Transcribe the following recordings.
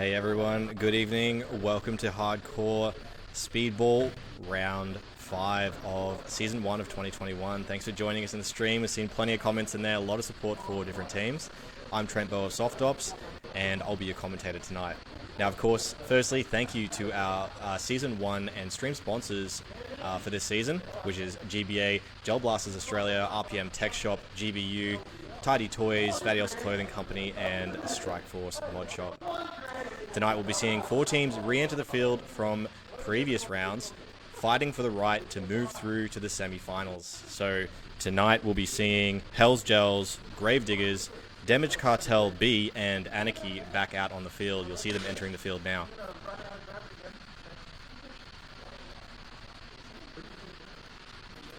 Hey everyone, good evening. Welcome to Hardcore Speedball, round 5 of Season 1 of 2021. Thanks for joining us in the stream. We've seen plenty of comments in there, a lot of support for different teams. I'm Trent Bow of SOFTOPS, and I'll be your commentator tonight. Now, of course, firstly, thank you to our Season 1 and stream sponsors for this season, which is GBA, Gel Blasters Australia, RPM Tech Shop, GBU, Tidy Toys, Vadios Clothing Company, and Strikeforce Mod Shop. Tonight we'll be seeing 4 teams re-enter the field from previous rounds, fighting for the right to move through to the semi-finals. So tonight we'll be seeing Hell's Gels, Gravediggers, Damage Cartel B, and Anarchy back out on the field. You'll see them entering the field now.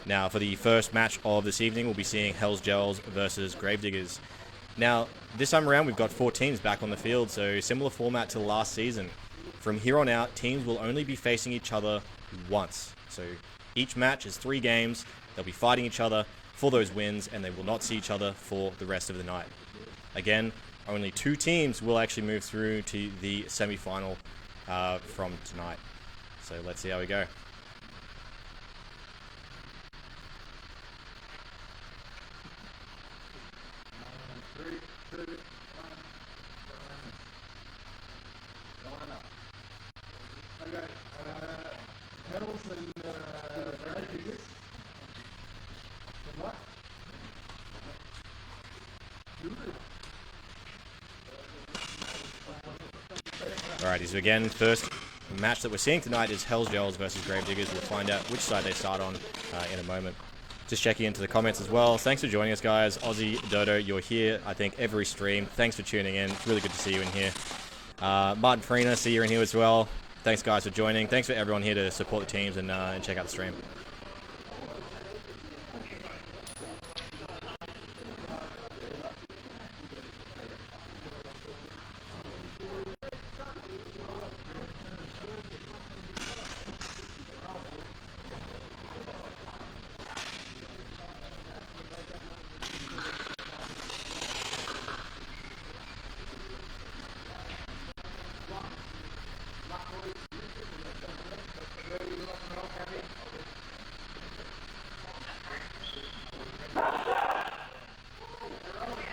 Now, for the first match of this evening, we'll be seeing Hell's Gels versus Gravediggers. Now, this time around, we've got 4 teams back on the field, so similar format to last season. From here on out, teams will only be facing each other once. So each match is 3 games. They'll be fighting each other for those wins, and they will not see each other for the rest of the night. Again, only 2 teams will actually move through to the semi-final from tonight. So let's see how we go. Alrighty, so again, first match that we're seeing tonight is Hell's Gels versus Gravediggers. We'll find out which side they start on in a moment. Just checking into the comments as well. Thanks for joining us, guys. Aussie, Dodo, you're here, I think, every stream. Thanks for tuning in. It's really good to see you in here. Martin Farina, see you in here as well. Thanks, guys, for joining. Thanks for everyone here to support the teams and check out the stream.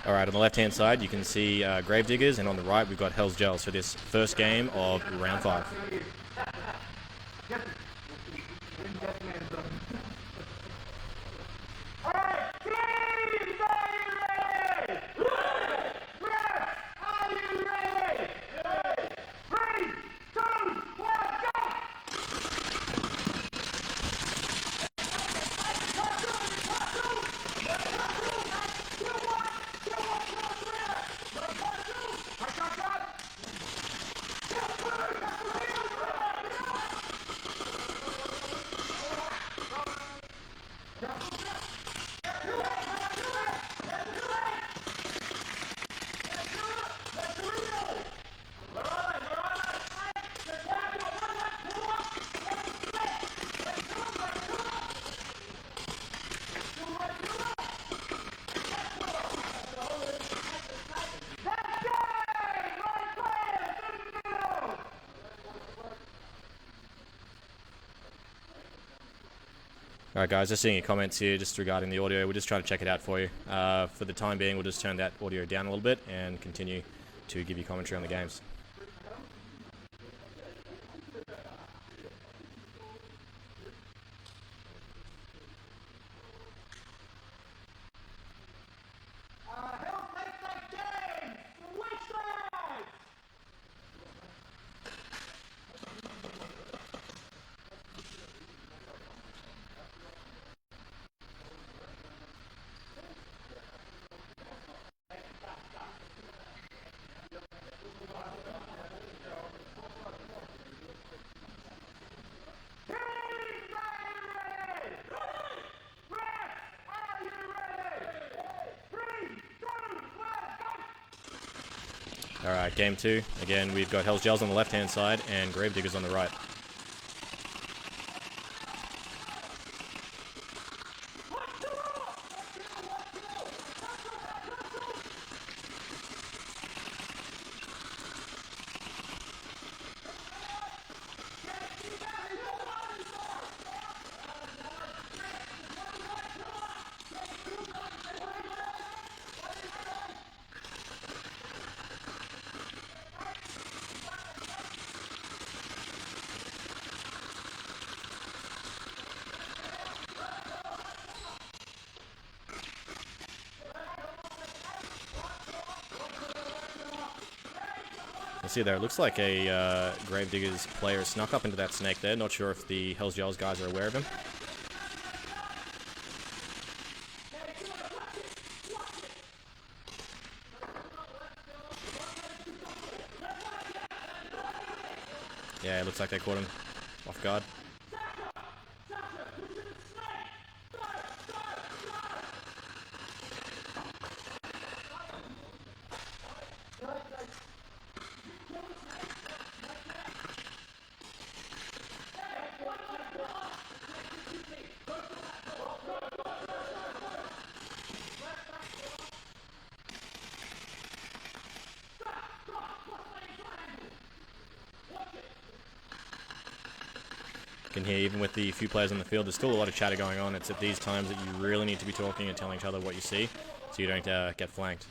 Alright, on the left-hand side, you can see Gravediggers, and on the right, we've got Hell's Gels for this first game of round 5. Alright guys, just seeing your comments here just regarding the audio. We're just trying to check it out for you. For the time being, we'll just turn that audio down a little bit and continue to give you commentary on the games. Alright, game 2. Again, we've got Hell's Gels on the left-hand side and Gravediggers on the right. See there, it looks like a Gravediggers player snuck up into that snake there. Not sure if the Hells Angels guys are aware of him. Yeah, it looks like they caught him off guard. You can hear, even with the few players on the field, there's still a lot of chatter going on. It's at these times that you really need to be talking and telling each other what you see, so you don't get flanked.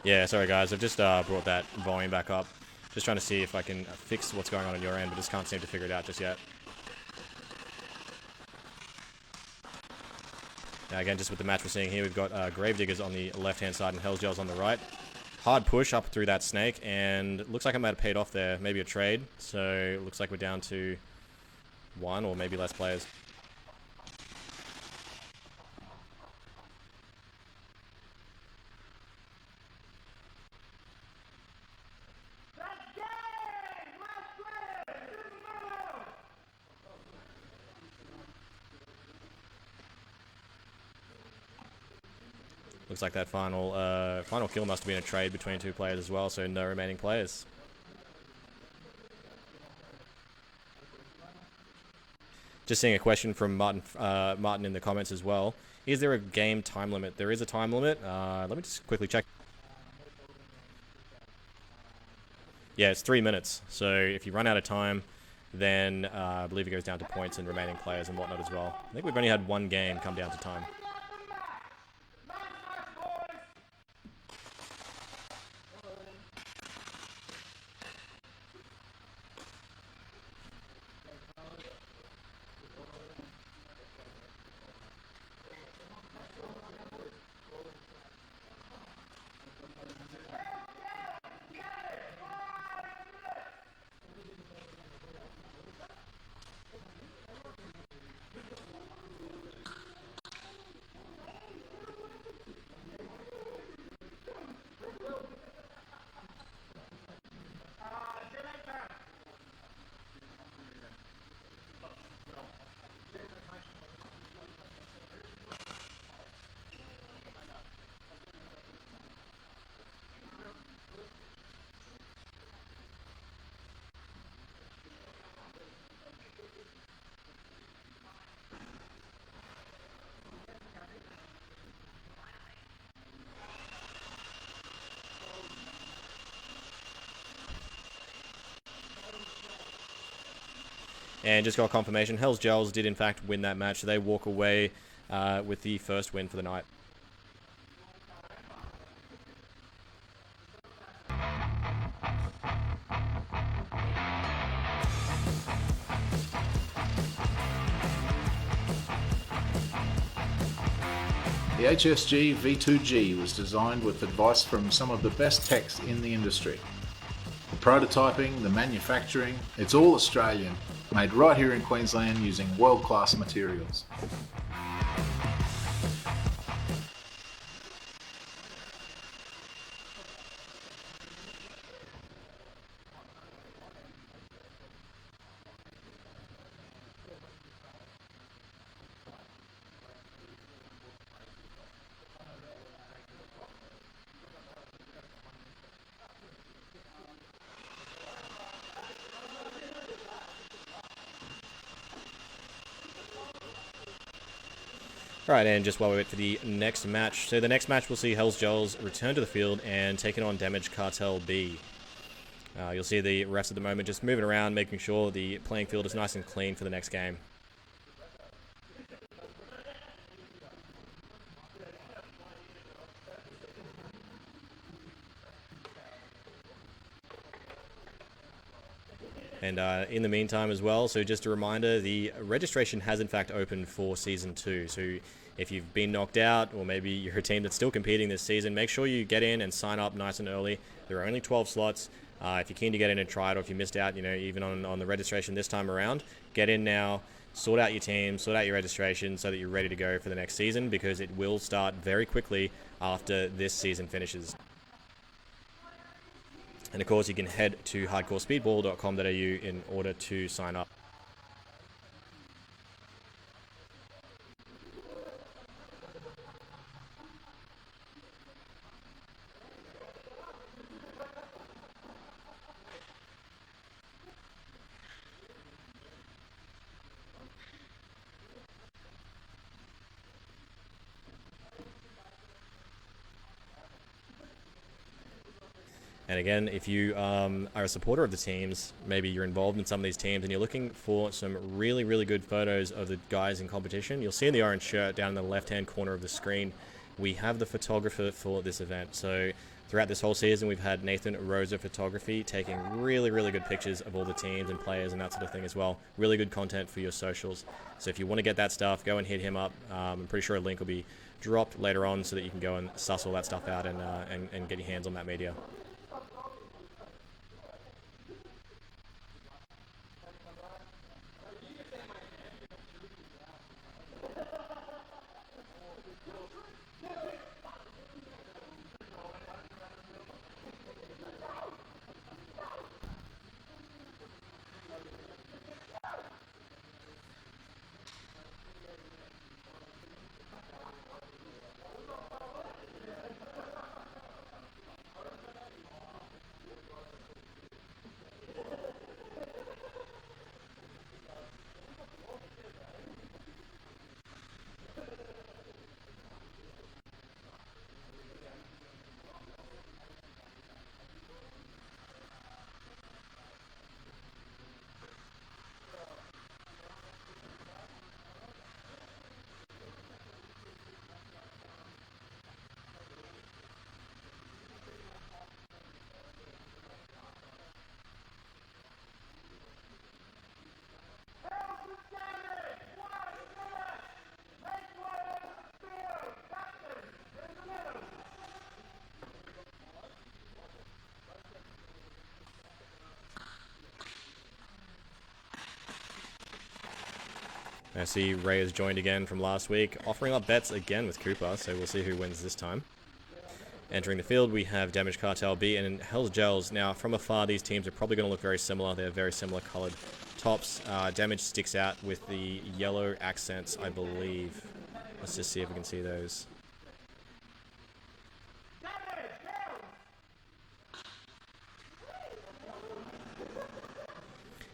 Yeah, sorry guys, I've just brought that volume back up. Just trying to see if I can fix what's going on your end, but just can't seem to figure it out just yet. Now again, just with the match we're seeing here, we've got Gravediggers on the left-hand side and Hells Angels on the right. hard push up through that snake, and it looks like I might have paid off there. Maybe a trade. So it looks like we're down to 1 or maybe less players. Looks like that final kill must have been a trade between 2 players as well, so no remaining players. Just seeing a question from Martin in the comments as well. Is there a game time limit? There is a time limit. Let me just quickly check. Yeah, it's 3 minutes. So if you run out of time, then I believe it goes down to points and remaining players and whatnot as well. I think we've only had 1 game come down to time. And just got confirmation, Hell's Gels did in fact win that match, so they walk away with the first win for the night. The HSG V2G was designed with advice from some of the best techs in the industry. The prototyping, the manufacturing, it's all Australian, made right here in Queensland using world-class materials. Alright, and just while we wait for the next match. So the next match we'll see Hell's Gels return to the field and taking on Damage Cartel B. You'll see the refs at the moment just moving around, making sure the playing field is nice and clean for the next game. And in the meantime as well, so just a reminder, the registration has in fact opened for Season 2. So if you've been knocked out, or maybe you're a team that's still competing this season, make sure you get in and sign up nice and early. There are only 12 slots. If you're keen to get in and try it, or if you missed out, even on the registration this time around, get in now, sort out your team, sort out your registration so that you're ready to go for the next season, because it will start very quickly after this season finishes. And of course, you can head to hardcorespeedball.com.au in order to sign up. And again, if you are a supporter of the teams, maybe you're involved in some of these teams and you're looking for some really, really good photos of the guys in competition, you'll see in the orange shirt down in the left-hand corner of the screen, we have the photographer for this event. So throughout this whole season, we've had Nathan Rosa Photography taking really, really good pictures of all the teams and players and that sort of thing as well. Really good content for your socials. So if you want to get that stuff, go and hit him up. I'm pretty sure a link will be dropped later on so that you can go and suss all that stuff out and get your hands on that media. I see Ray has joined again from last week, offering up bets again with Cooper, so we'll see who wins this time. Entering the field, we have Damage Cartel B and Hell's Gels. Now, from afar, these teams are probably going to look very similar. They're very similar colored tops. Damage sticks out with the yellow accents, I believe. Let's just see if we can see those.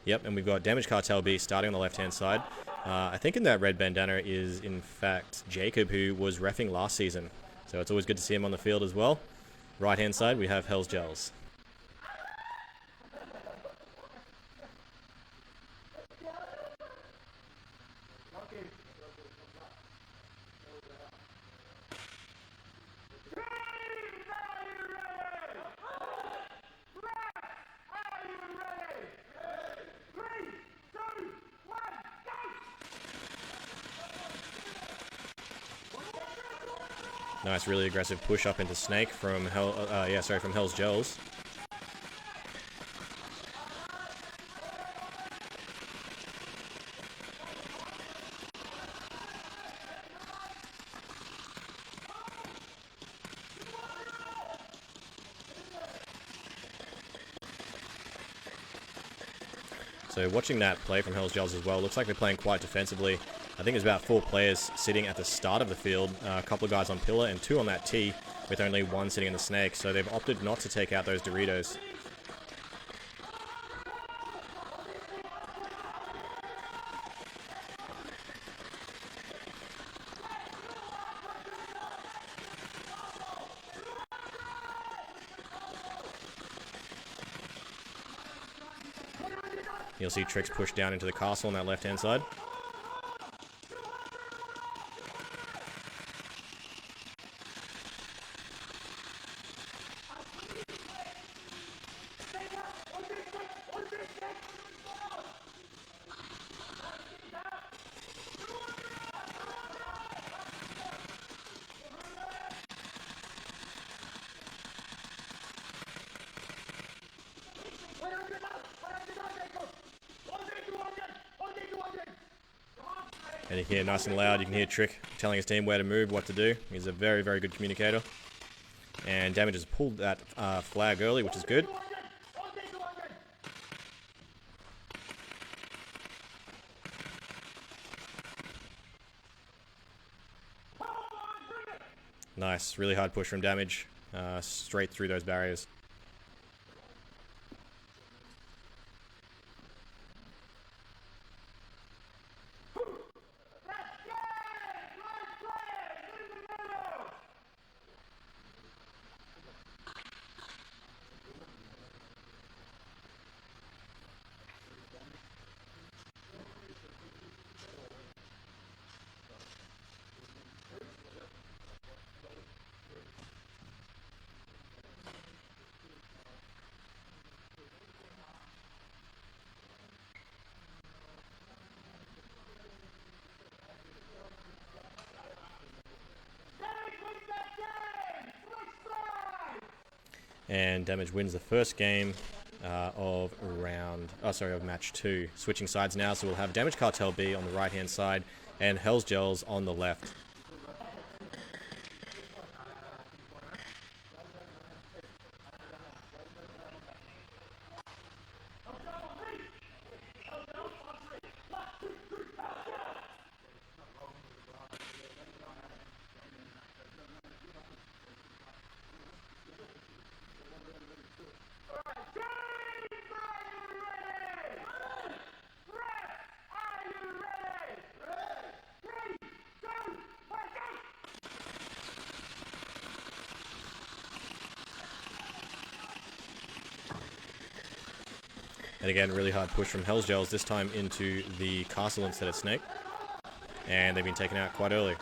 Yep, and we've got Damage Cartel B starting on the left-hand side. I think in that red bandana is, in fact, Jacob, who was reffing last season. So it's always good to see him on the field as well. Right-hand side, we have Hell's Gels. Nice, really aggressive push up into Snake from from Hell's Gels. So watching that play from Hell's Gels as well, looks like they're playing quite defensively. I think there's about 4 players sitting at the start of the field, a couple of guys on pillar and 2 on that tee, with only 1 sitting in the Snake, so they've opted not to take out those Doritos. You'll see Trix push down into the castle on that left-hand side. And you can hear nice and loud, you can hear Trick telling his team where to move, what to do. He's a very, very good communicator. And Damage has pulled that flag early, which is good. Nice, really hard push from Damage, straight through those barriers. And Damage wins the first game of match 2. Switching sides now, so we'll have Damage Cartel B on the right-hand side and Hell's Gels on the left. And again, really hard push from Hell's Gels, this time into the castle instead of Snake. And they've been taken out quite early.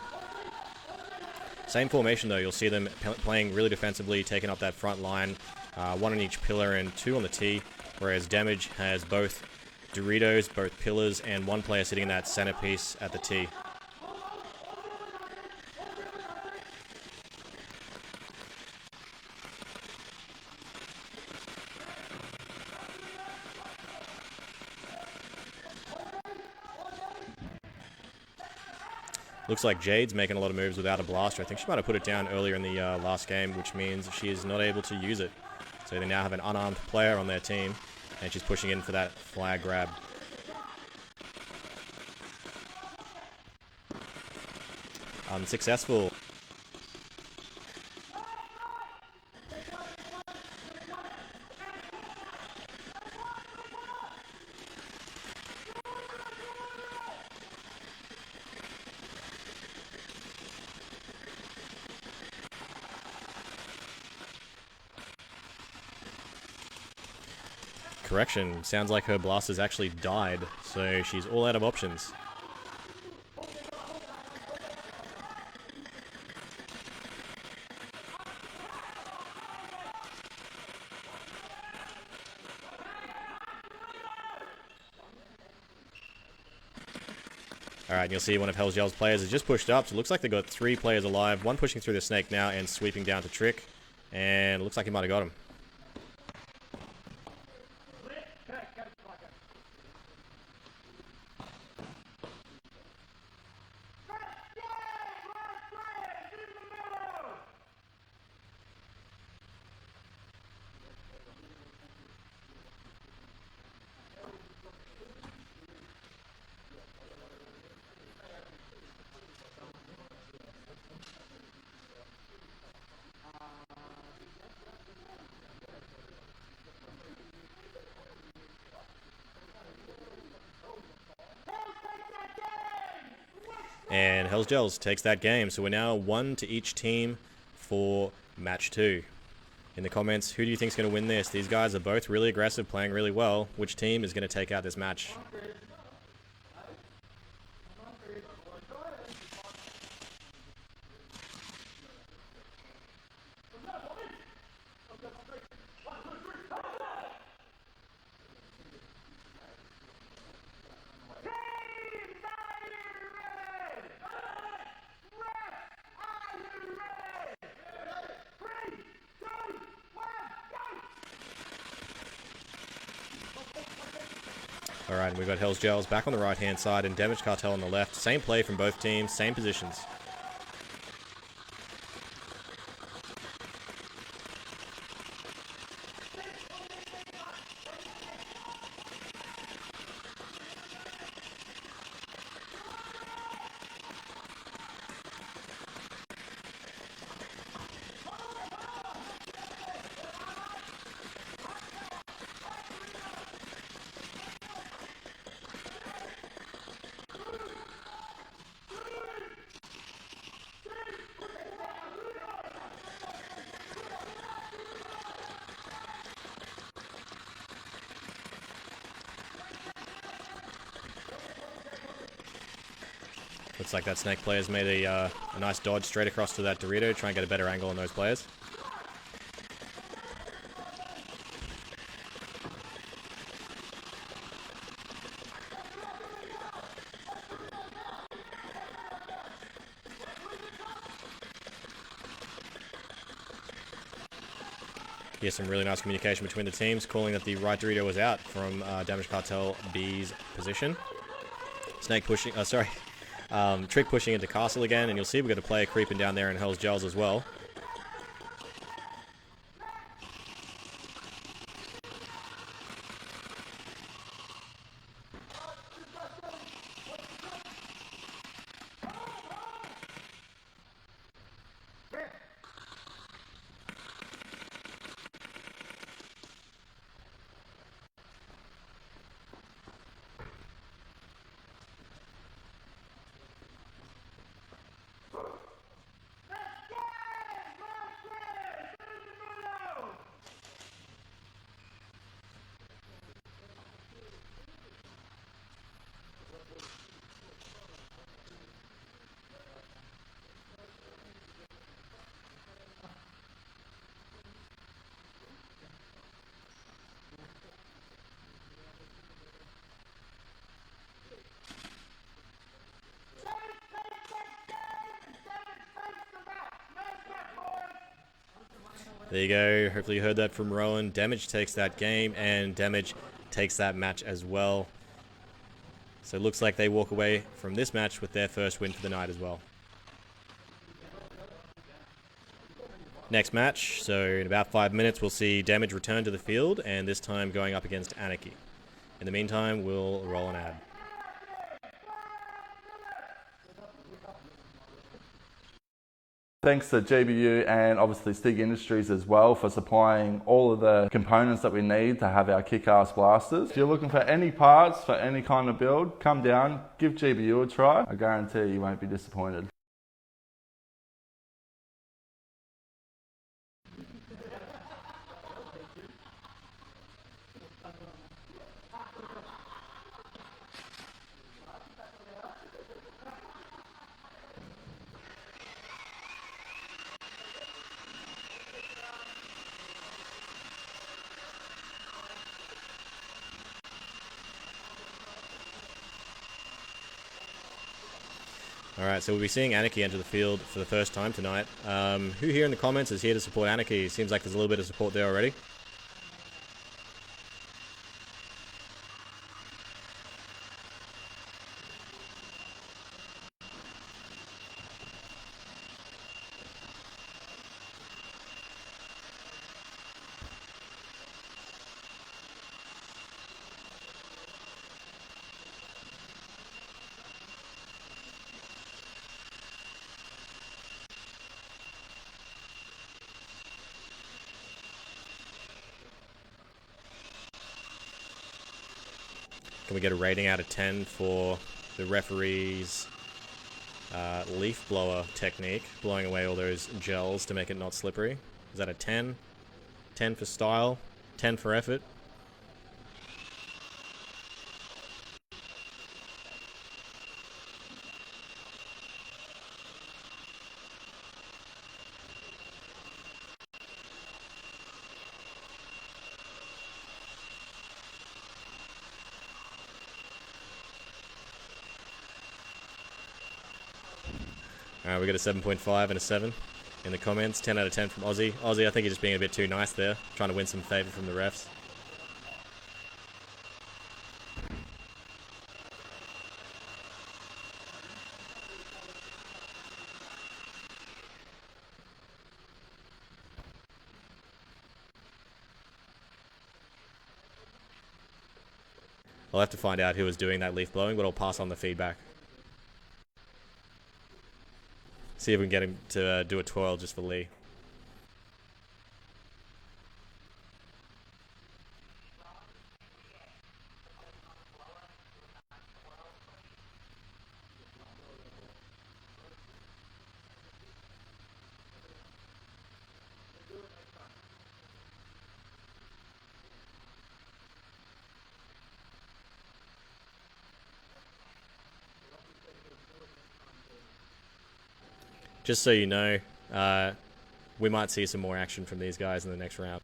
Same formation though, you'll see them playing really defensively, taking up that front line. 1 on each pillar and 2 on the T, whereas Damage has both Doritos, both pillars, and 1 player sitting in that centerpiece at the T. Looks like Jade's making a lot of moves without a blaster. I think she might have put it down earlier in the last game, which means she is not able to use it. So they now have an unarmed player on their team, and she's pushing in for that flag grab. Unsuccessful. Correction, sounds like her blaster's actually died, so she's all out of options. Alright, and you'll see one of Hell's Gels players has just pushed up, so it looks like they've got 3 players alive, 1 pushing through the Snake now and sweeping down to Trick, and it looks like he might have got him. And Hell's Gels takes that game, so we're now 1 to each team for match 2. In the comments, who do you think is going to win this? These guys are both really aggressive, playing really well. Which team is going to take out this match? Alright, we've got Hell's Gels back on the right-hand side and Damage Cartel on the left. Same play from both teams, same positions. Looks like that Snake player's made a nice dodge straight across to that Dorito, try and get a better angle on those players. Here's some really nice communication between the teams, calling that the right Dorito was out from Damage Cartel B's position. Snake pushing, Trick pushing into Castle again, and you'll see we've got a player creeping down there in Hell's Gels as well. There you go. Hopefully you heard that from Rowan. Damage takes that game, and Damage takes that match as well. So it looks like they walk away from this match with their first win for the night as well. Next match, so in about 5 minutes, we'll see Damage return to the field, and this time going up against Anarchy. In the meantime, we'll roll an ad. Thanks to GBU and obviously Stig Industries as well for supplying all of the components that we need to have our kick-ass blasters. If you're looking for any parts for any kind of build, come down, give GBU a try. I guarantee you won't be disappointed. Alright, so we'll be seeing Anarchy enter the field for the first time tonight. Who here in the comments is here to support Anarchy? Seems like there's a little bit of support there already. Can we get a rating out of 10 for the referee's leaf blower technique, blowing away all those gels to make it not slippery? Is that a 10? 10 for style, 10 for effort. We got a 7.5 and a 7 in the comments. 10 out of 10 from Aussie. Aussie, I think you're just being a bit too nice there, trying to win some favour from the refs. I'll have to find out who was doing that leaf blowing, but I'll pass on the feedback. See if we can get him to do a twirl just for Lee. Just so you know, we might see some more action from these guys in the next round.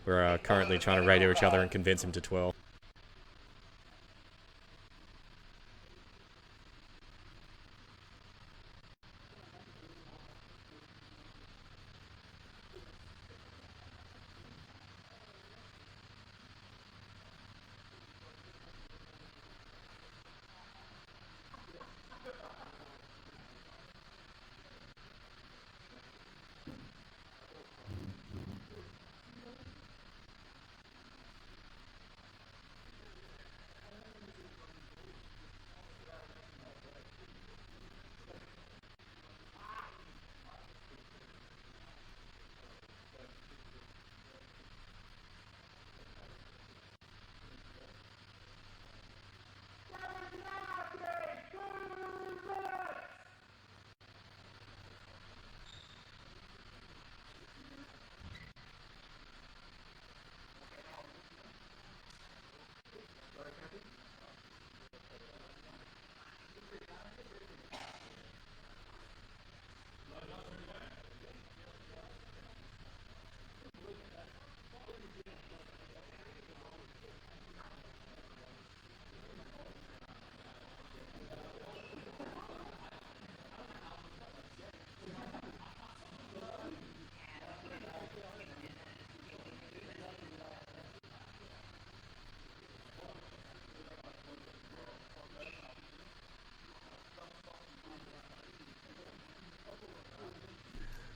We're currently trying to radio each other and convince him to twirl.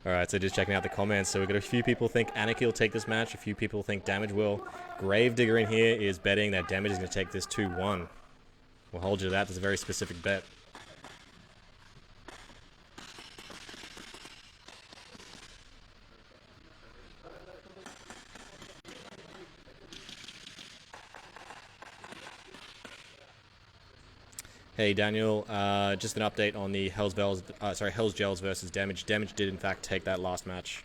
Alright, so just checking out the comments. So we've got a few people think Anarchy will take this match. A few people think Damage will. Gravedigger in here is betting that Damage is going to take this 2-1. We'll hold you to that. That's a very specific bet. Hey Daniel, just an update on the Hell's Gels versus Damage. Damage did in fact take that last match.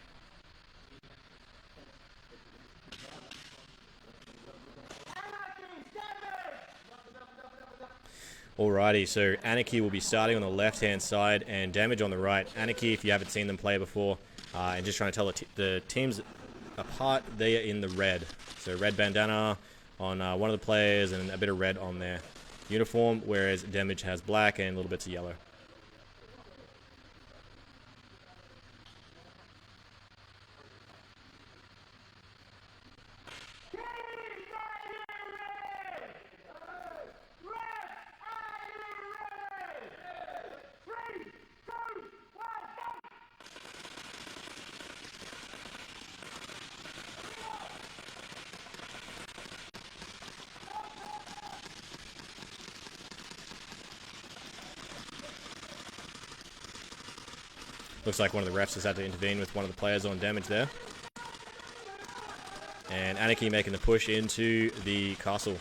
Alrighty, so Anarchy will be starting on the left-hand side and Damage on the right. Anarchy, if you haven't seen them play before, and just trying to tell the teams apart, they are in the red. So red bandana on one of the players and a bit of red on their uniform, whereas Damage has black and little bits of yellow. Looks like one of the refs has had to intervene with one of the players on Damage there. And Anarchy making the push into the castle.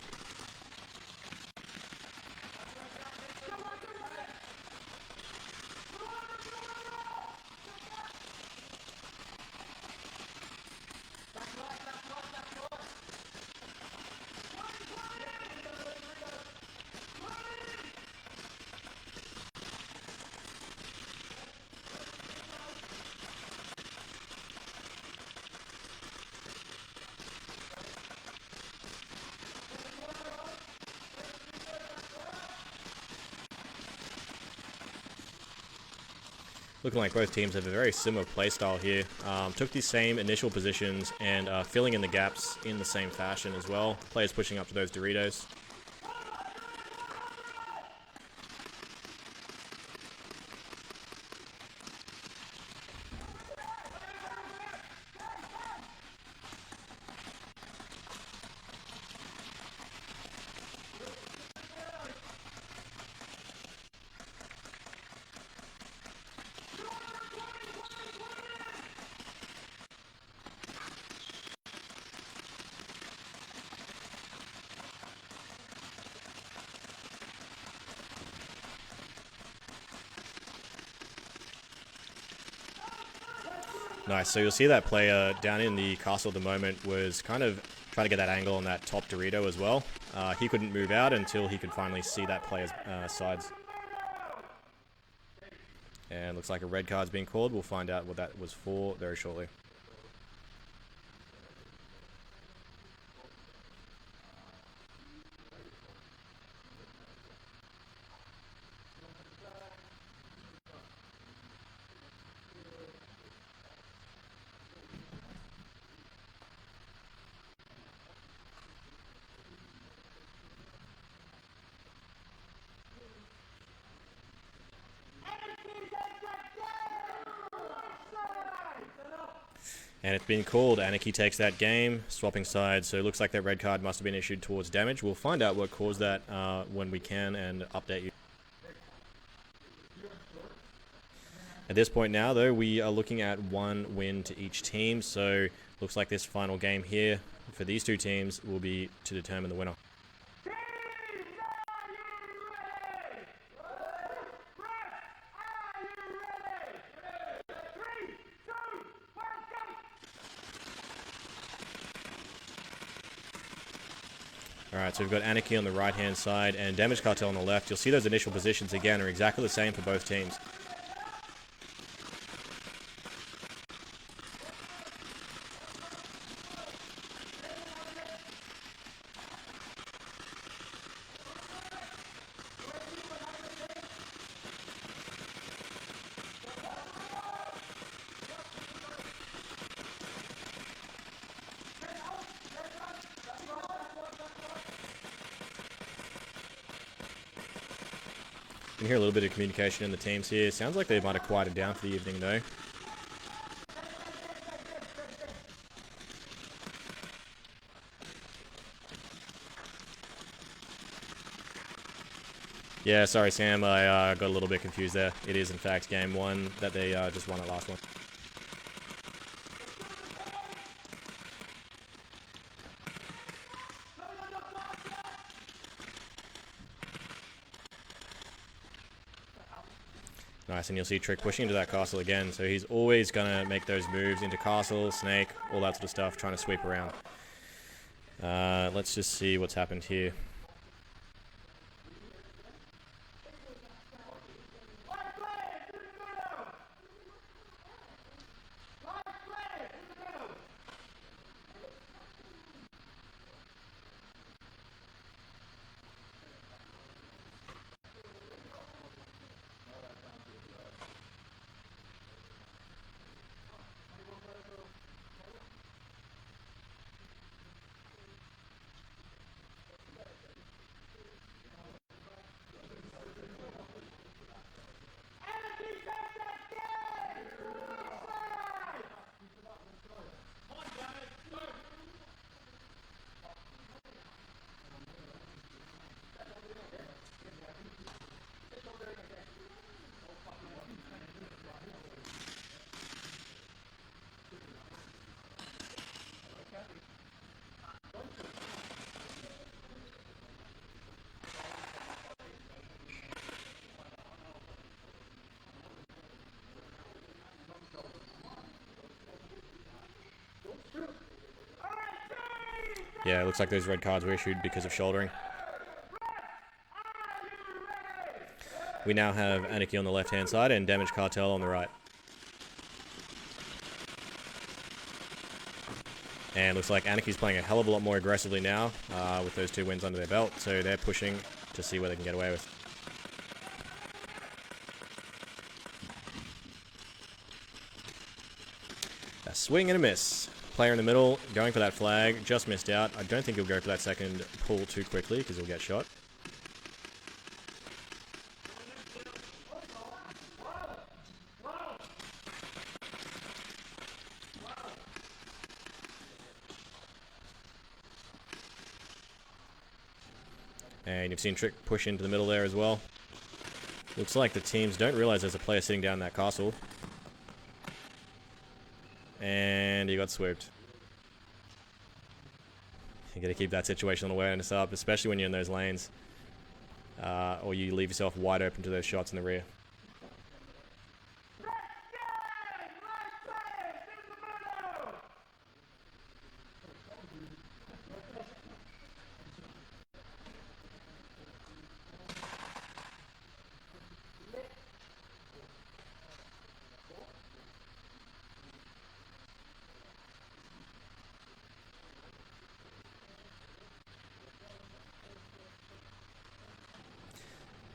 Looking like both teams have a very similar playstyle here. Took the same initial positions and filling in the gaps in the same fashion as well. Players pushing up to those Doritos. Nice, so you'll see that player down in the castle at the moment was kind of trying to get that angle on that top Dorito as well. He couldn't move out until he could finally see that player's sides. And looks like a red card's being called. We'll find out what that was for very shortly. And it's been called. Anarchy takes that game, swapping sides. So it looks like that red card must have been issued towards damage. We'll find out what caused that when we can and update you. At this point now, though, we are looking at 1 win to each team. So looks like this final game here for these two teams will be to determine the winner. Alright, so we've got Anarchy on the right-hand side and Damage Cartel on the left. You'll see those initial positions again are exactly the same for both teams. You can hear a little bit of communication in the teams here. Sounds like they might have quieted down for the evening, though. Yeah, sorry, Sam. I got a little bit confused there. It is, in fact, game 1 that they just won at last one. Nice, and you'll see Trick pushing into that castle again, so he's always going to make those moves into castle, snake, all that sort of stuff, trying to sweep around. Let's just see what's happened here. Yeah, it looks like those red cards were issued because of shouldering. We now have Anarchy on the left-hand side and Damage Cartel on the right. And looks like Anarchy's playing a hell of a lot more aggressively now with those 2 wins under their belt, so they're pushing to see what they can get away with. A swing and a miss. Player in the middle, going for that flag, just missed out. I don't think he'll go for that second pull too quickly because he'll get shot. And you've seen Trick push into the middle there as well. Looks like the teams don't realize there's a player sitting down in that castle. And he got swooped. You gotta keep that situational awareness up, especially when you're in those lanes. Or you leave yourself wide open to those shots in the rear.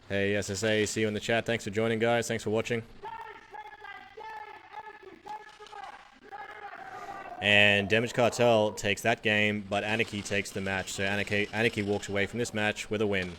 Hey SSA, see you in the chat. Thanks for joining, guys. Thanks for watching. And Damage Cartel takes that game, but Anarchy takes the match. So Anarchy walks away from this match with a win.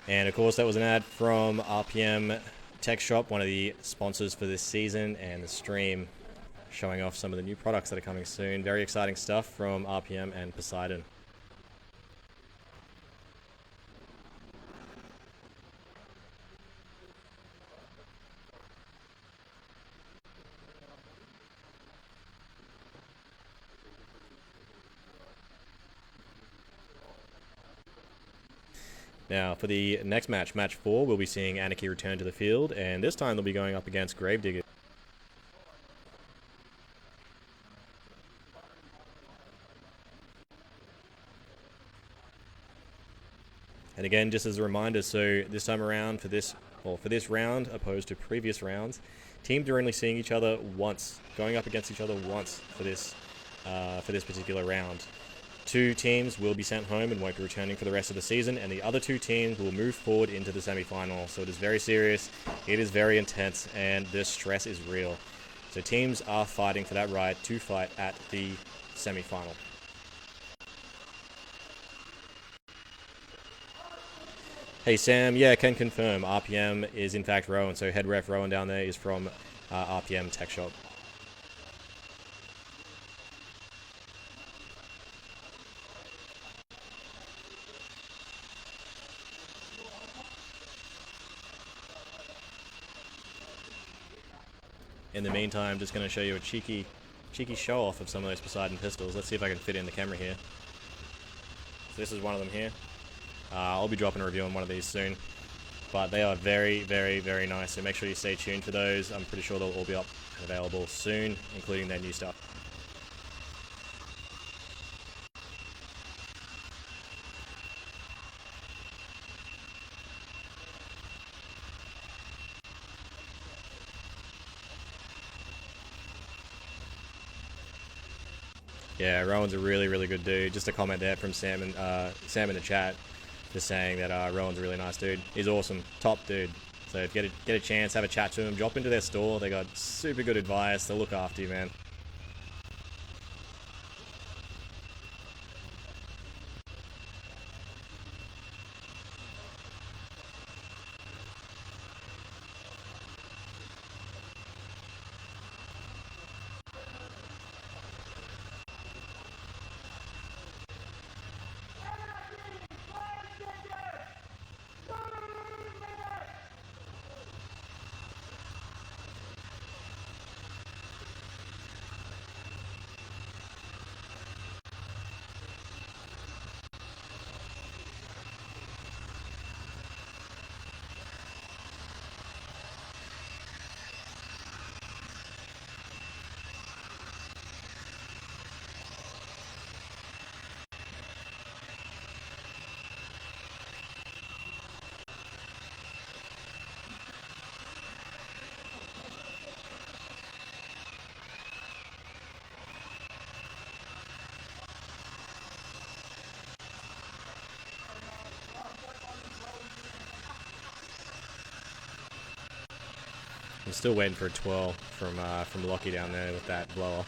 And of course, that was an ad from RPM Tech Shop, one of the sponsors for this season, and the stream showing off some of the new products that are coming soon. Very exciting stuff from RPM and Poseidon. Now, for the next match, match 4, we'll be seeing Anarchy return to the field, and this time they'll be going up against Gravediggers. And again, just as a reminder, so this time around for this round, opposed to previous rounds, teams are only seeing each other once, going up against each other once for this particular round. 2 teams will be sent home and won't be returning for the rest of the season, and the other 2 teams will move forward into the semi-final. So it is very serious, it is very intense, and the stress is real. So teams are fighting for that right to fight at the semi-final. Hey Sam, yeah, I can confirm RPM is in fact Rowan, so head ref Rowan down there is from RPM Tech Shop. In the meantime, just going to show you a cheeky show off of some of those Poseidon pistols. Let's see if I can fit in the camera here. So this is one of them here. I'll be dropping a review on one of these soon. But they are very, very, very nice. So make sure you stay tuned for those. I'm pretty sure they'll all be up and available soon, including their new stuff. Yeah, Rowan's a really, really good dude. Just a comment there from Sam in the chat, just saying that Rowan's a really nice dude. He's awesome, top dude. So if you get a chance, have a chat to him, drop into their store. They got super good advice. They'll look after you, man. I'm still waiting for a twirl from Lockie down there with that blower.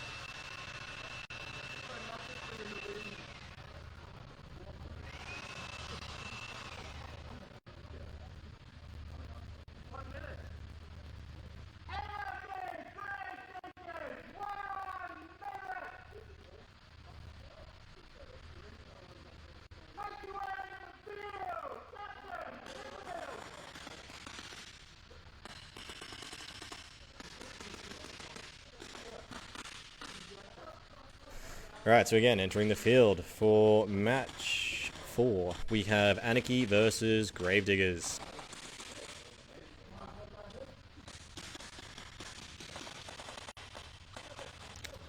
Alright, so again, entering the field for match 4, we have Anarchy versus Gravediggers.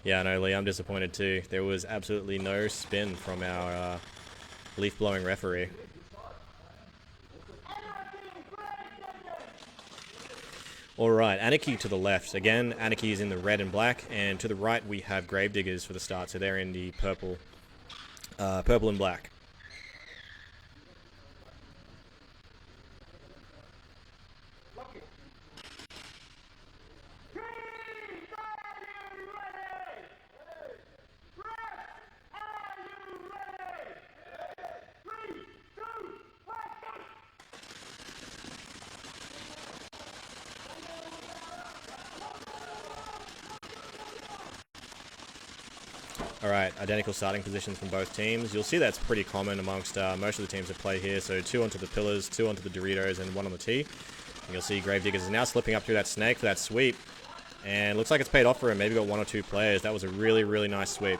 Yeah, no, Lee, I'm disappointed too. There was absolutely no spin from our leaf-blowing referee. Alright, Anarchy to the left. Again, Anarchy is in the red and black, and to the right we have Gravediggers for the start, so they're in the purple and black. Alright, identical starting positions from both teams. You'll see that's pretty common amongst most of the teams that play here. So 2 onto the pillars, 2 onto the Doritos, and 1 on the tee. And you'll see Gravediggers is now slipping up through that snake for that sweep. And looks like it's paid off for him. Maybe got 1 or 2 players. That was a really, really nice sweep.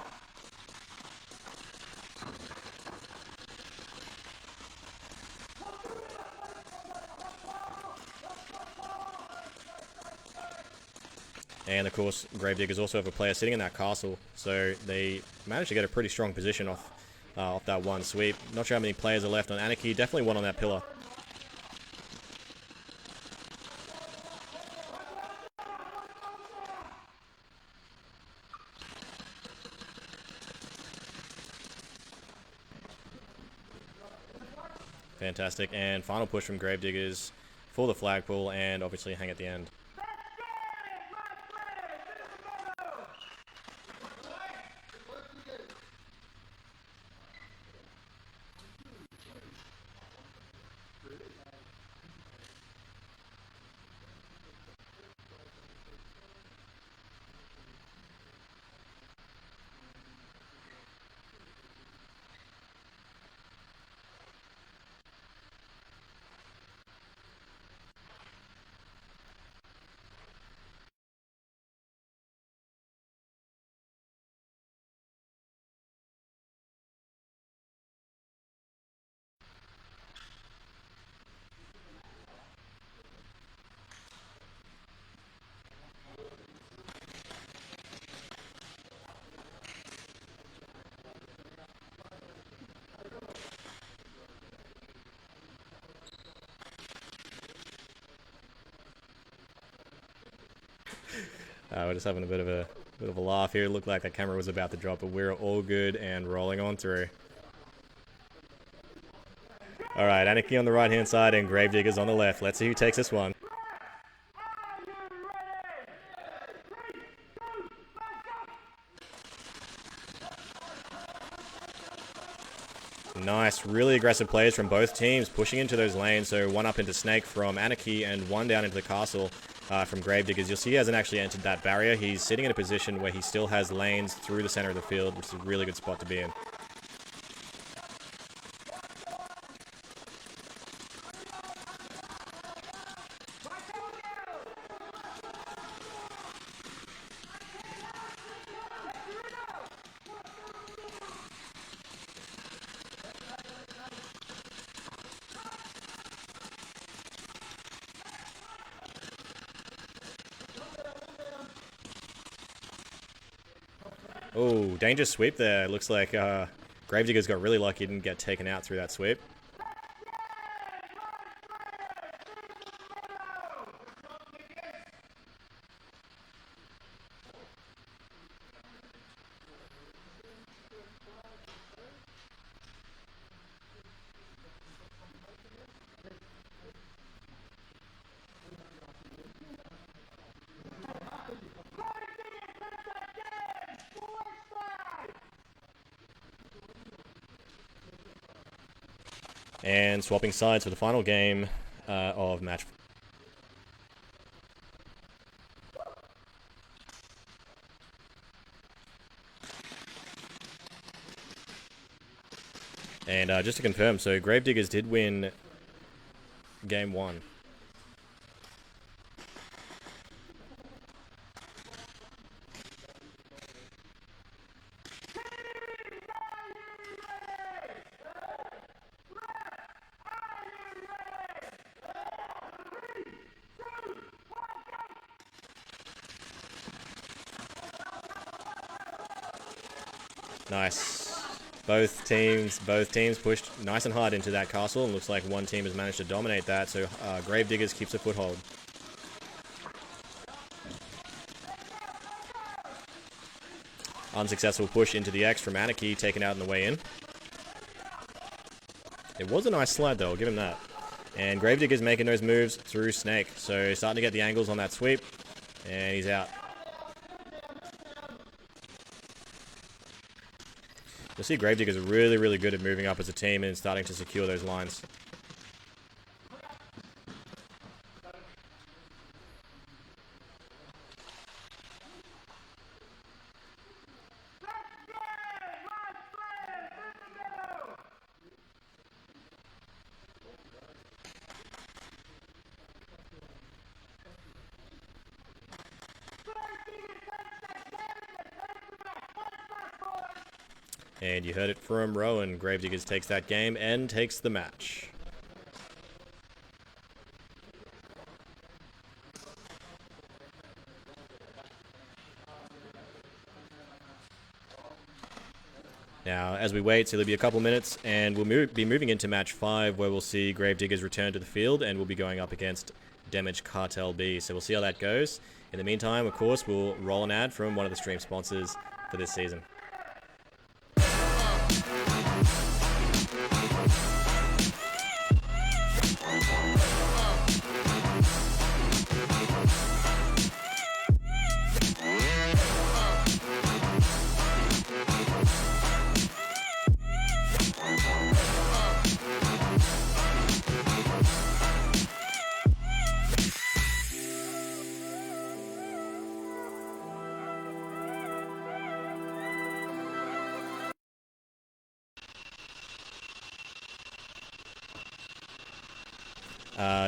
And of course, Gravediggers also have a player sitting in that castle, so they managed to get a pretty strong position off that one sweep. Not sure how many players are left on Anarchy. Definitely 1 on that pillar. Fantastic. And final push from Gravediggers for the flagpole, and obviously hang at the end. We're just having a bit of a laugh here. It looked like that camera was about to drop, but we're all good and rolling on through. Alright, Anarchy on the right hand side and Gravediggers on the left. Let's see who takes this one. Nice, really aggressive plays from both teams, pushing into those lanes. So 1 up into Snake from Anarchy and 1 down into the castle from Gravediggers. You'll see he hasn't actually entered that barrier. He's sitting in a position where he still has lanes through the center of the field, which is a really good spot to be in. Oh, dangerous sweep there. Looks like Gravediggers got really lucky, didn't get taken out through that sweep. And swapping sides for the final game of match. And just to confirm, so Gravediggers did win game 1. Nice. Both teams pushed nice and hard into that castle, and looks like one team has managed to dominate that, so Gravediggers keeps a foothold. Unsuccessful push into the X from Anarchy, taken out on the way in. It was a nice slide though, I'll give him that. And Gravediggers making those moves through Snake, so starting to get the angles on that sweep, and he's out. You'll see Gravediggers are really, really good at moving up as a team and starting to secure those lines. And you heard it from Rowan. Gravediggers takes that game and takes the match. Now, as we wait, so there'll be a couple minutes, and we'll be moving into match 5, where we'll see Gravediggers return to the field, and we'll be going up against Damage Cartel B. So we'll see how that goes. In the meantime, of course, we'll roll an ad from one of the stream sponsors for this season.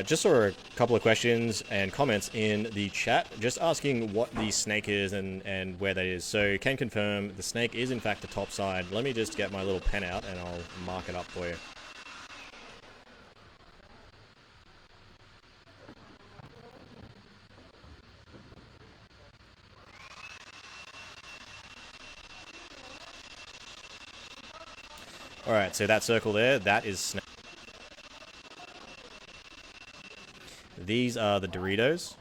Just saw a couple of questions and comments in the chat, just asking what the snake is and where that is. So can confirm the snake is in fact the top side. Let me just get my little pen out and I'll mark it up for you. Alright, so that circle there, that is snake. These are the Doritos.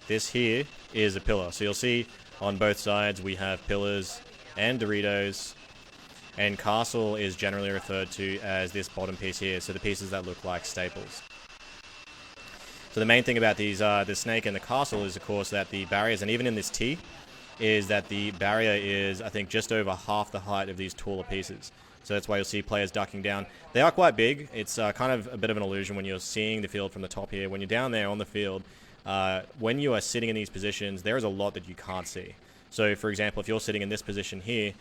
This here is a pillar. So you'll see on both sides we have pillars and Doritos. And castle is generally referred to as this bottom piece here. So the pieces that look like staples. So the main thing about these, the snake and the castle is of course that the barriers, and even in this T, is that the barrier is, I think, just over half the height of these taller pieces. So that's why you'll see players ducking down. They are quite big. It's kind of a bit of an illusion when you're seeing the field from the top here. When you're down there on the field, when you are sitting in these positions, there is a lot that you can't see. So, for example, if you're sitting in this position here,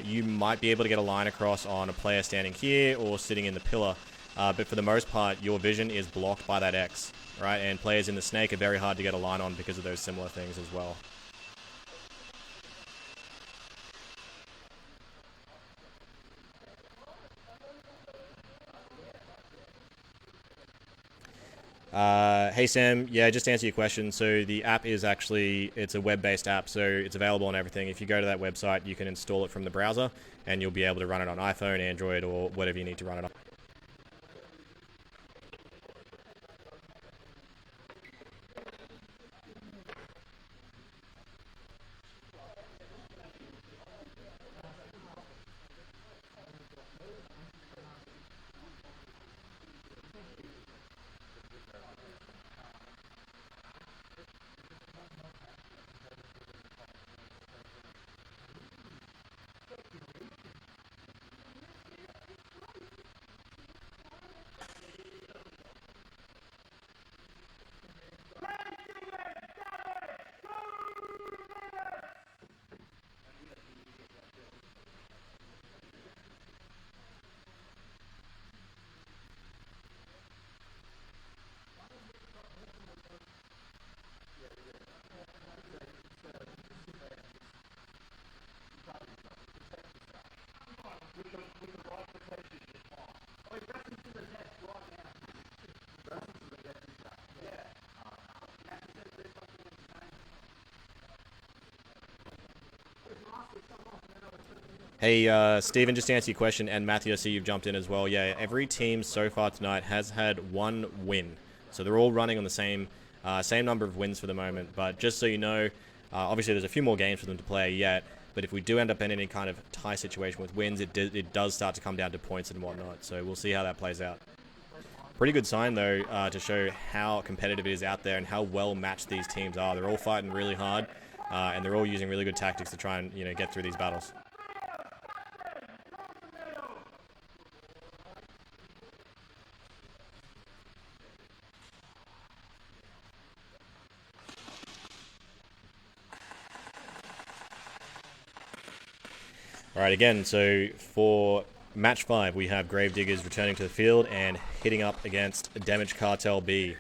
you might be able to get a line across on a player standing here or sitting in the pillar. But for the most part, your vision is blocked by that X, right? And players in the snake are very hard to get a line on because of those similar things as well. Hey Sam, yeah, just to answer your question, so the app is actually, it's a web-based app, so it's available on everything. If you go to that website, you can install it from the browser, and you'll be able to run it on iPhone, Android, or whatever you need to run it on. Hey, Stephen, just to answer your question, and Matthew, I see you've jumped in as well. Yeah, every team so far tonight has had one win. So they're all running on the same number of wins for the moment. But just so you know, obviously there's a few more games for them to play yet. But if we do end up in any kind of tie situation with wins, it does start to come down to points and whatnot. So we'll see how that plays out. Pretty good sign, though, to show how competitive it is out there and how well matched these teams are. They're all fighting really hard, and they're all using really good tactics to try and get through these battles. Alright, again, so for match 5, we have Gravediggers returning to the field and hitting up against Damage Cartel B.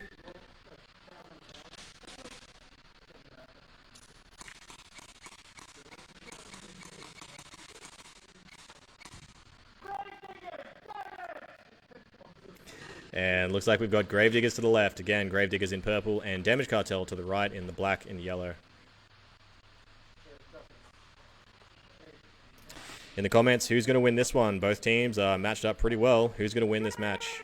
And looks like we've got Gravediggers to the left. Again, Gravediggers in purple, and Damage Cartel to the right in the black and yellow. In the comments, who's going to win this one? Both teams are matched up pretty well. Who's going to win this match?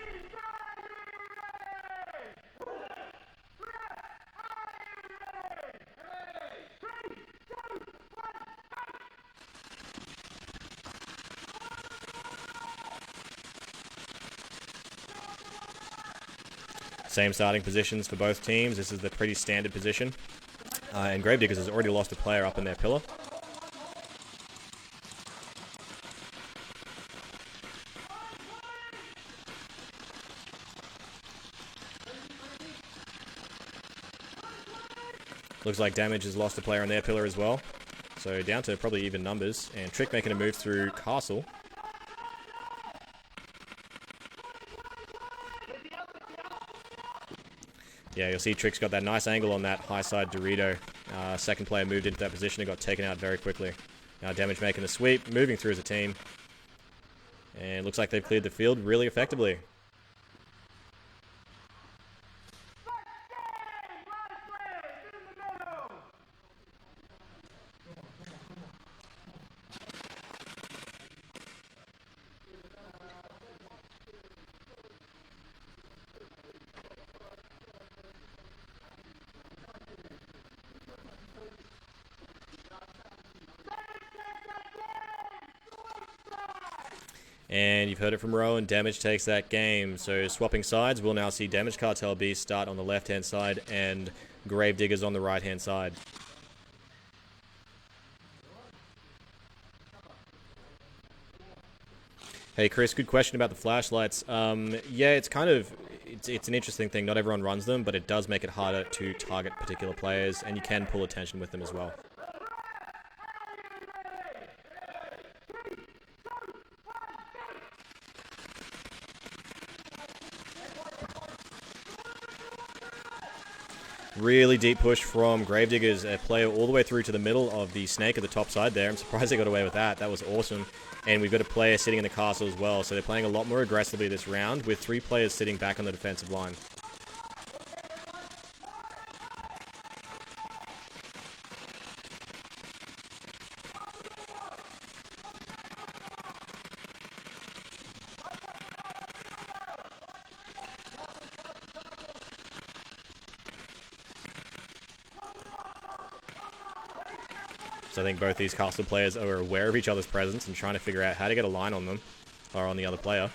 Same starting positions for both teams. This is the pretty standard position. And Gravediggers has already lost a player up in their pillar. Looks like Damage has lost a player in their pillar as well. So down to probably even numbers. And Trick making a move through Castle. Yeah, you'll see Trick's got that nice angle on that high side Dorito. Second player moved into that position and got taken out very quickly. Now Damage making a sweep, moving through as a team. And looks like they've cleared the field really effectively. And you've heard it from Rowan, Damage takes that game. So swapping sides, we'll now see Damage Cartel B start on the left-hand side and Gravediggers on the right-hand side. Hey Chris, good question about the flashlights. Yeah, it's kind of, it's an interesting thing. Not everyone runs them, but it does make it harder to target particular players, and you can pull attention with them as well. Really deep push from Gravediggers, a player all the way through to the middle of the snake at the top side there. I'm surprised they got away with that. That was awesome. And we've got a player sitting in the castle as well, so they're playing a lot more aggressively this round with 3 players sitting back on the defensive line. So I think both these castle players are aware of each other's presence and trying to figure out how to get a line on them, or on the other player.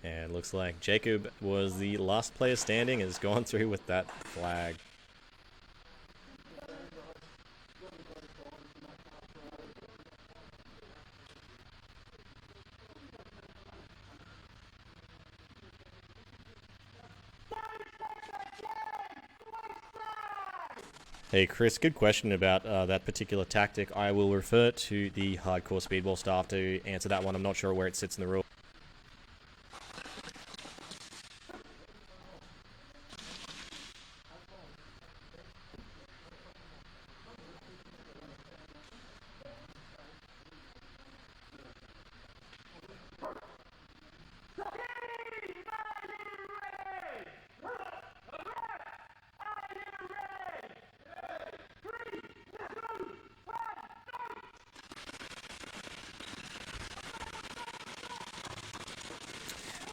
And looks like Jacob was the last player standing and has gone through with that flag. Hey Chris, good question about that particular tactic. I will refer to the hardcore Speedball staff to answer that one. I'm not sure where it sits in the rule.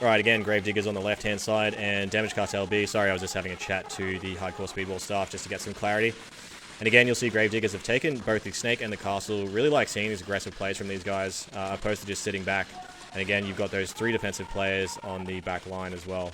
Alright, again, Gravediggers on the left-hand side and Damage Cartel B. Sorry, I was just having a chat to the hardcore Speedball staff just to get some clarity. And again, you'll see Gravediggers have taken both the Snake and the Castle. Really like seeing these aggressive plays from these guys, opposed to just sitting back. And again, you've got those 3 defensive players on the back line as well.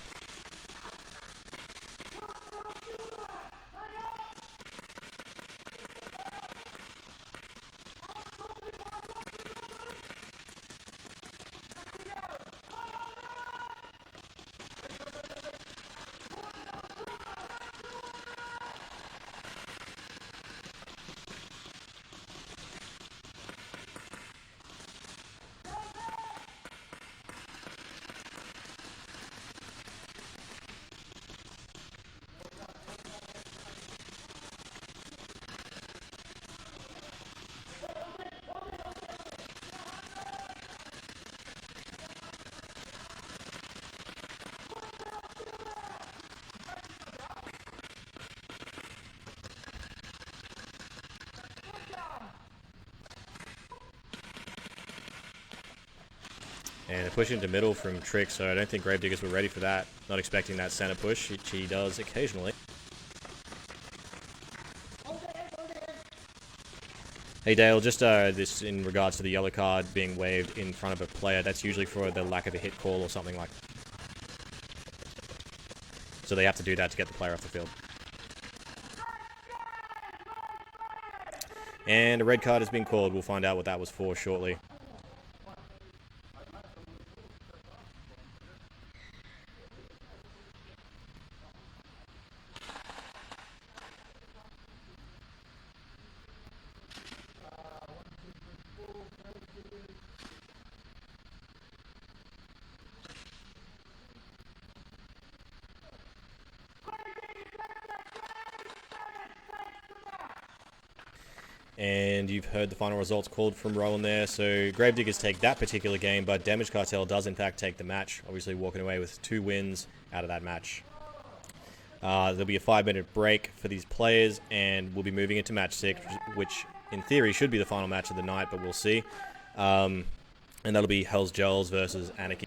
And a push into middle from Trick, so I don't think Gravediggers were ready for that. Not expecting that center push, which he does occasionally. Hey Dale, just this in regards to the yellow card being waved in front of a player, that's usually for the lack of a hit call or something like that. So they have to do that to get the player off the field. And a red card has been called. We'll find out what that was for shortly. And you've heard the final results called from Rowan there. So Gravediggers take that particular game, but Damage Cartel does in fact take the match, obviously walking away with 2 wins out of that match. There'll be a 5-minute break for these players, and we'll be moving into match 6, which in theory should be the final match of the night, but we'll see. And that'll be Hell's Gels versus Anarchy.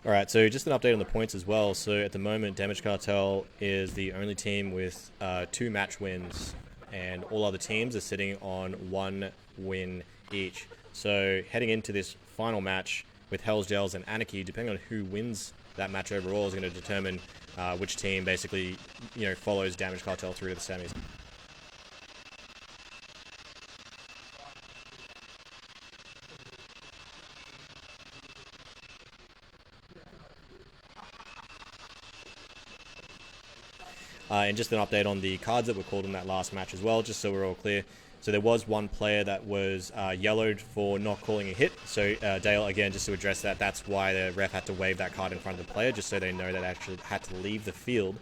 Alright, so just an update on the points as well. So at the moment, Damage Cartel is the only team with 2 match wins, and all other teams are sitting on 1 win each. So heading into this final match with Hell's Gels and Anarchy, depending on who wins that match overall, is going to determine which team basically, follows Damage Cartel through to the semis. And just an update on the cards that were called in that last match as well, just so we're all clear. So there was one player that was yellowed for not calling a hit. So Dale, again, just to address that, that's why the ref had to wave that card in front of the player, just so they know that actually had to leave the field.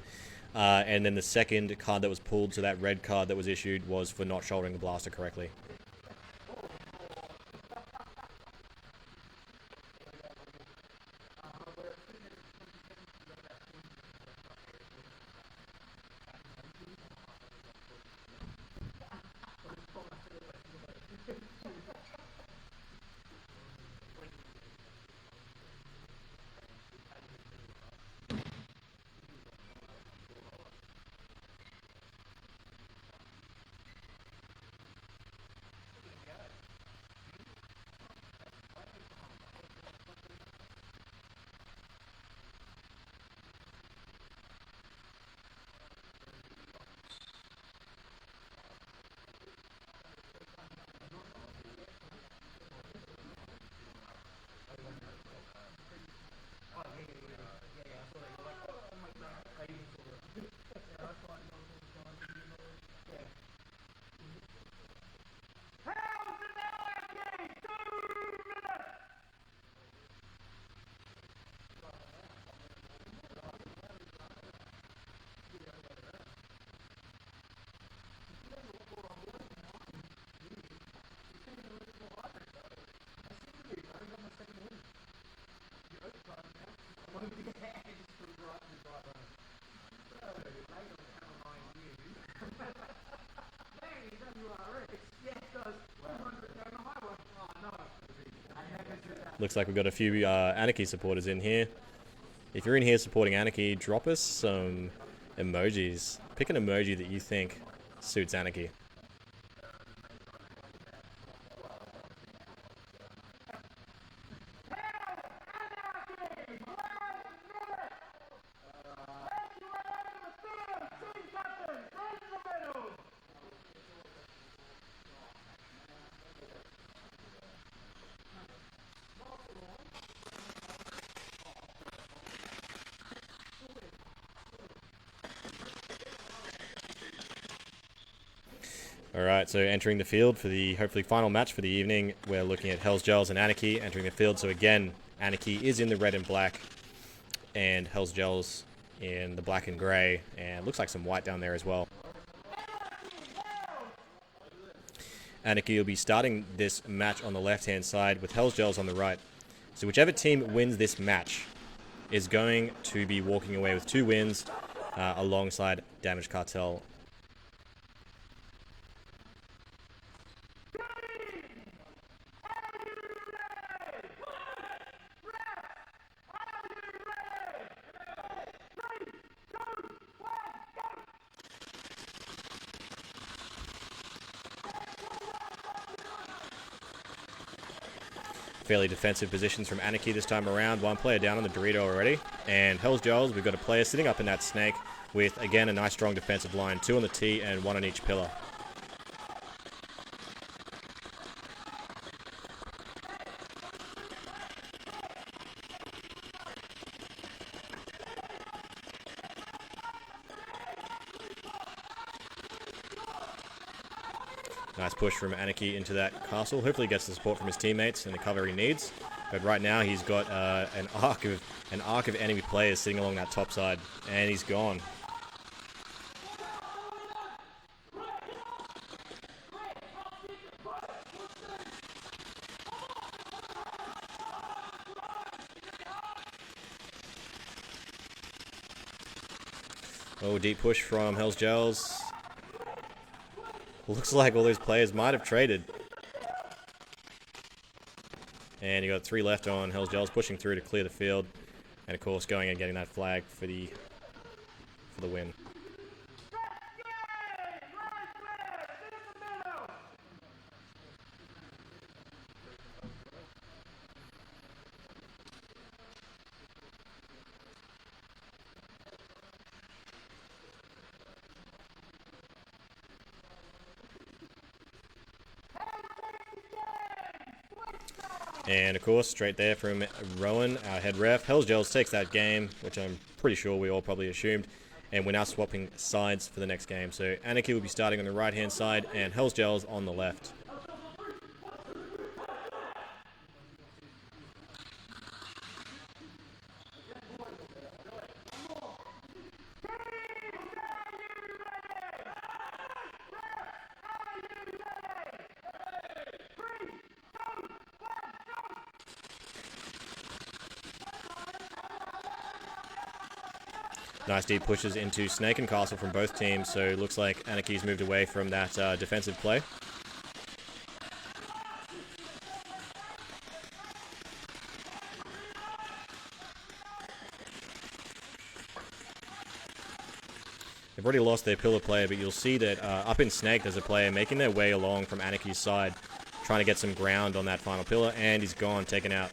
And then the second card that was pulled, so that red card that was issued, was for not shouldering the blaster correctly. Looks like we've got a few Anarchy supporters in here. If you're in here supporting Anarchy, drop us some emojis. Pick an emoji that you think suits Anarchy. Alright, so entering the field for the hopefully final match for the evening, we're looking at Hell's Gels and Anarchy entering the field. So again, Anarchy is in the red and black, and Hell's Gels in the black and grey, and looks like some white down there as well. Anarchy will be starting this match on the left-hand side with Hell's Gels on the right. So whichever team wins this match is going to be walking away with 2 wins alongside Damaged Cartel. Fairly defensive positions from Anarchy this time around. One player down on the Dorito already. And Hell's Gels, we've got a player sitting up in that snake with, again, a nice strong defensive line. 2 on the T and 1 on each pillar. Nice push from Anarchy into that castle. Hopefully he gets the support from his teammates and the cover he needs. But right now he's got an arc of enemy players sitting along that top side, and he's gone. Oh, deep push from Hell's Gels. Looks like all those players might have traded. And you got 3 left on Hell's Gels, pushing through to clear the field. And of course going and getting that flag for the win. And of course, straight there from Rowan, our head ref. Hell's Gels takes that game, which I'm pretty sure we all probably assumed. and we're now swapping sides for the next game. So Anarchy will be starting on the right-hand side, and Hell's Gels on the left. Nice deep pushes into Snake and Castle from both teams, so it looks like Anarchy's moved away from that defensive play. They've already lost their pillar player, but you'll see that up in Snake there's a player making their way along from Anarchy's side, trying to get some ground on that final pillar, and he's gone, taken out.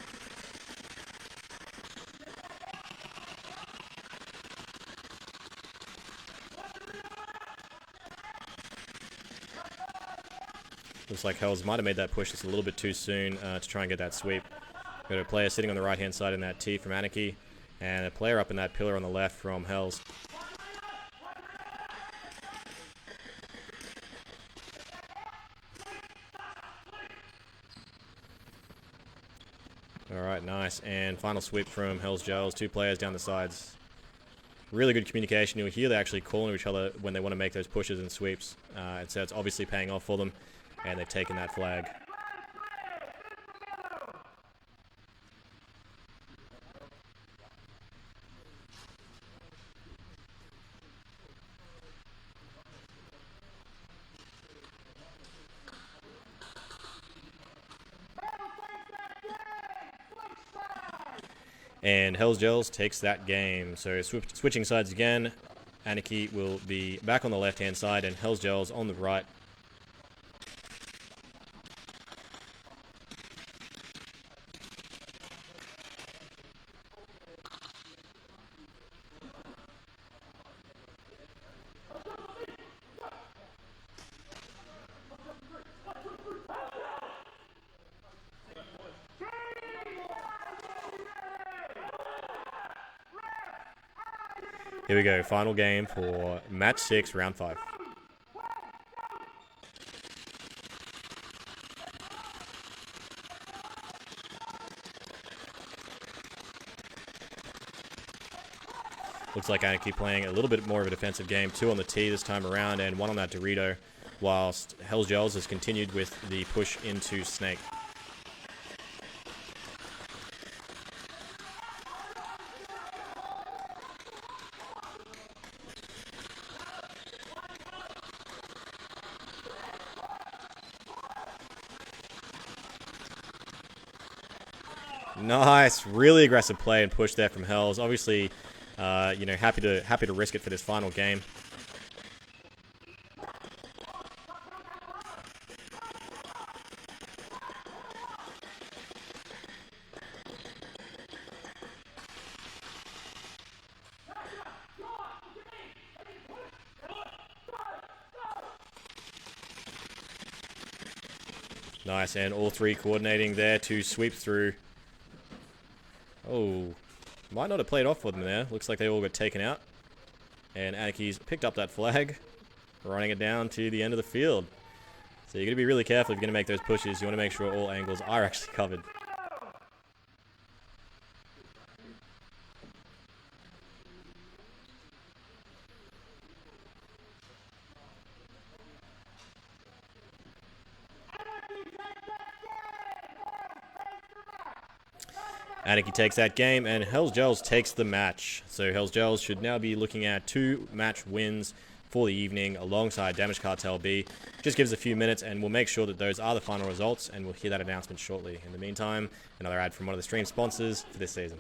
Looks like Hells might have made that push just a little bit too soon to try and get that sweep. Got a player sitting on the right-hand side in that T from Anarchy, and a player up in that pillar on the left from Hells. Alright, nice. And final sweep from Hells Gels. 2 players down the sides. Really good communication. You'll hear they're actually calling to each other when they want to make those pushes and sweeps. And so it's obviously paying off for them. And they've taken that flag. And Hells Gels takes that game. So switching sides again. Anarchy will be back on the left-hand side and Hells Gels on the right. Here we go, final game for match 6, round 5. Looks like Anarchy playing a little bit more of a defensive game, 2 on the tee this time around and 1 on that Dorito, whilst Hells Gels has continued with the push into Snake. Nice, really aggressive play and push there from Hells. Obviously, you know, happy to risk it for this final game. Nice, and all 3 coordinating there to sweep through. Oh, might not have played off for them there. Looks like they all got taken out. And Anarchy's picked up that flag, running it down to the end of the field. So you're going to be really careful if you're going to make those pushes. You want to make sure all angles are actually covered. Anarchy takes that game, and Hells Gels takes the match. So Hells Gels should now be looking at 2 match wins for the evening alongside Damage Cartel B. Just gives a few minutes, and we'll make sure that those are the final results, and we'll hear that announcement shortly. In the meantime, another ad from one of the stream sponsors for this season.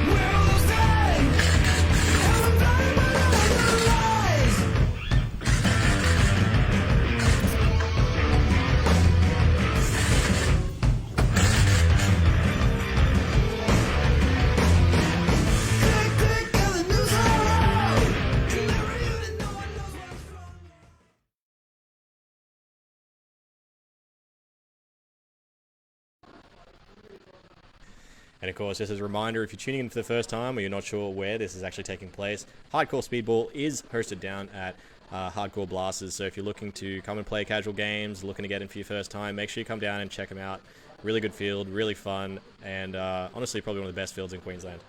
We're And of course, just as a reminder, if you're tuning in for the first time or you're not sure where this is actually taking place, Hardcore Speedball is hosted down at Hardcore Blasters. So if you're looking to come and play casual games, looking to get in for your first time, make sure you come down and check them out. Really good field, really fun, and honestly probably one of the best fields in Queensland.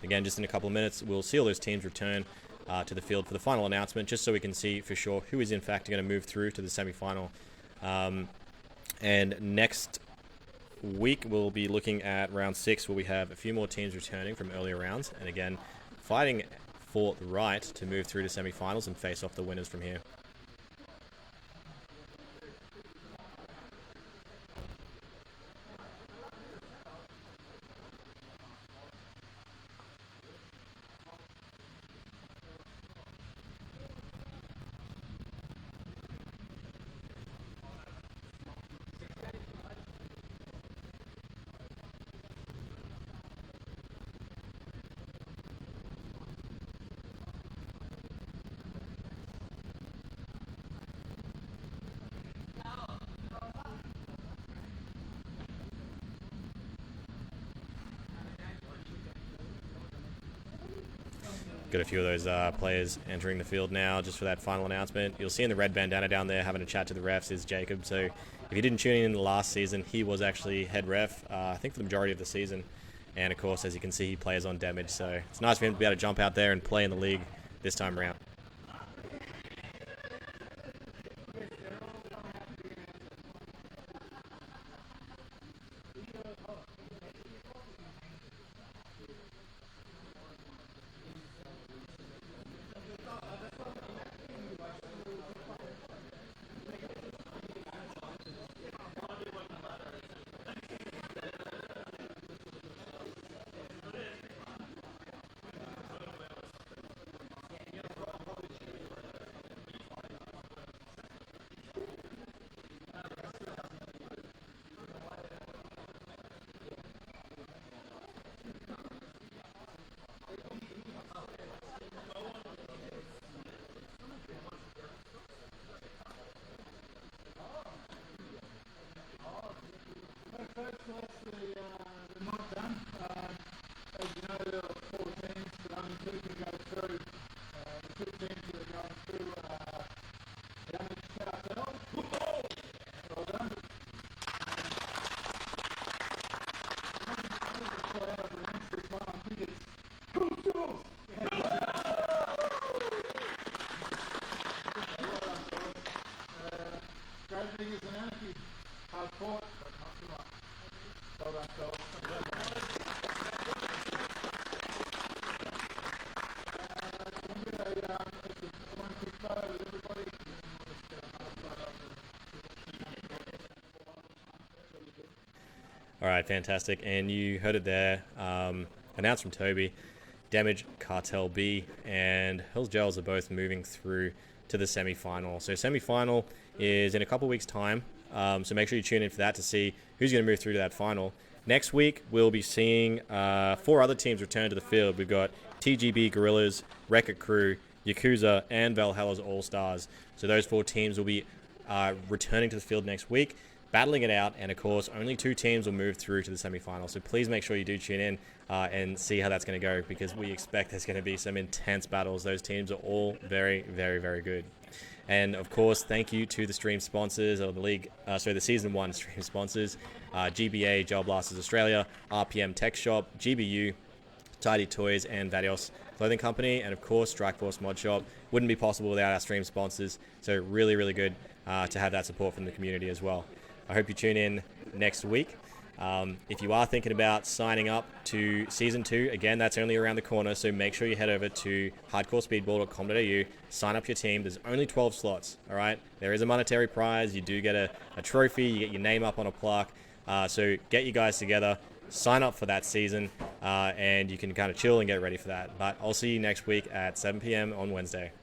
Again, just in a couple of minutes, we'll see all those teams return to the field for the final announcement, just so we can see for sure who is in fact going to move through to the semi-final. And next week, we'll be looking at round 6, where we have a few more teams returning from earlier rounds, and again, fighting for the right to move through to semi-finals and face off the winners from here. Got a few of those players entering the field now just for that final announcement. You'll see in the red bandana down there having a chat to the refs is Jacob. So if you didn't tune in the last season, he was actually head ref, I think for the majority of the season. And of course, as you can see, he plays on damage. So it's nice for him to be able to jump out there and play in the league this time around. Gravediggers and Anarchy. Hard court. Well done, fellas. All right, fantastic. And you heard it there. Announced from Toby, Damage, Cartel B, and Hells Gels are both moving through to the semi-final. So semi-final is in a couple weeks' time. So make sure you tune in for that to see who's going to move through to that final. Next week, we'll be seeing 4 other teams return to the field. We've got TGB Gorillas, Wreck-It Crew, Yakuza, and Valhalla's All-Stars. So those 4 teams will be returning to the field next week, battling it out, and of course, only 2 teams will move through to the semi-final. So please make sure you do tune in and see how that's going to go, because we expect there's going to be some intense battles. Those teams are all very, very, very good. And of course, thank you to the stream sponsors of the league, the season 1 stream sponsors, GBA, Gel Blasters Australia, RPM Tech Shop, GBU, Tidy Toys, and Vadios Clothing Company, and of course, Strikeforce Mod Shop. Wouldn't be possible without our stream sponsors. So really, really good to have that support from the community as well. I hope you tune in next week. If you are thinking about signing up to Season 2, again, that's only around the corner, so make sure you head over to hardcorespeedball.com.au, sign up your team. There's only 12 slots, all right? There is a monetary prize. You do get a trophy. You get your name up on a plaque. So get you guys together, sign up for that season, and you can kind of chill and get ready for that. But I'll see you next week at 7 p.m. on Wednesday.